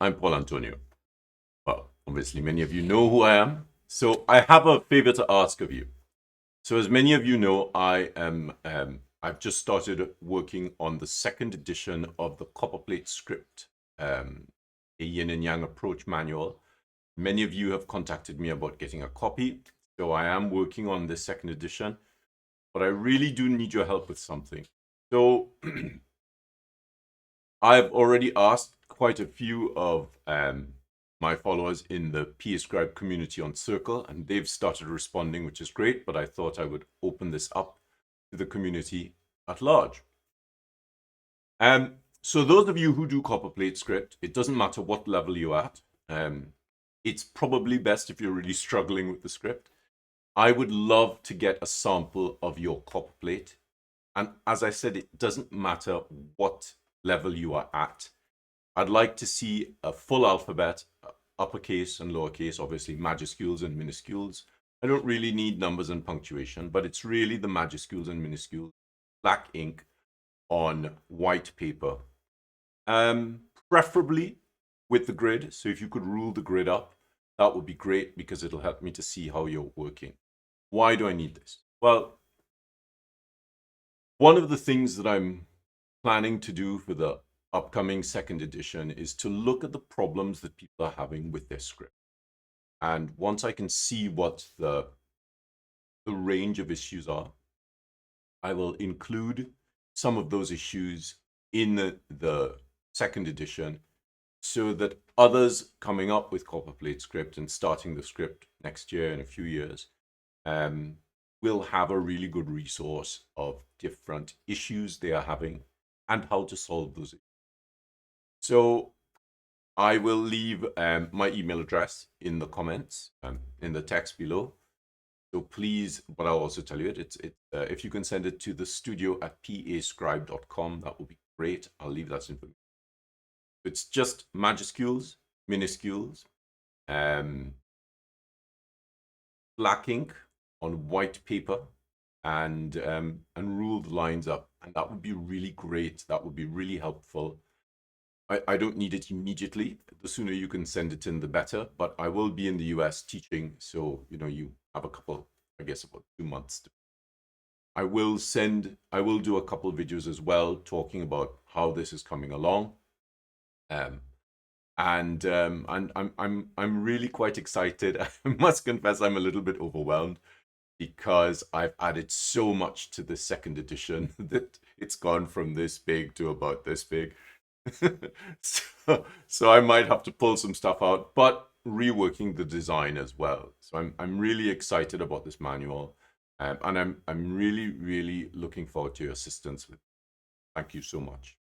I'm Paul Antonio. Well, obviously many of you know who I am. So I have a favor to ask of you. So as many of you know, I've just started working on the second edition of the Copperplate script, a yin and yang approach manual. Many of you have contacted me about getting a copy. So I am working on this second edition, but I really do need your help with something. So I've already asked quite a few of my followers in the PAScribe community on Circle, and they've started responding, which is great, but I thought I would open this up to the community at large. So those of you who do Copperplate script, it doesn't matter what level you're at. It's probably best if you're really struggling with the script. I would love to get a sample of your Copperplate. And as I said, it doesn't matter what level you are at. I'd like to see a full alphabet, uppercase and lowercase, obviously majuscules and minuscules. I don't really need numbers and punctuation, but it's really the majuscules and minuscules, black ink on white paper. Preferably with the grid. So if you could rule the grid up, that would be great because it'll help me to see how you're working. Why do I need this? Well, one of the things that I'm planning to do for the upcoming second edition is to look at the problems that people are having with their script. And once I can see what the range of issues are, I will include some of those issues in the second edition so that others coming up with Copperplate script and starting the script next year in a few years will have a really good resource of different issues they are having and how to solve those issues. So I will leave my email address in the comments, in the text below. So please, but I'll also tell you if you can send it to the studio at PAScribe.com, that would be great. I'll leave that information. It's just majuscules, minuscules, black ink on white paper, and rule the lines up. And that would be really great. That would be really helpful. I don't need it immediately. The sooner you can send it in, the better. But I will be in the US teaching, so you have a couple, I guess, about 2 months. I will do a couple of videos as well talking about how this is coming along. And I'm really quite excited. I must confess I'm a little bit overwhelmed because I've added so much to the second edition that it's gone from this big to about this big. so I might have to pull some stuff out, but reworking the design as well. So I'm really excited about this manual, and I'm really looking forward to your assistance with it. Thank you so much.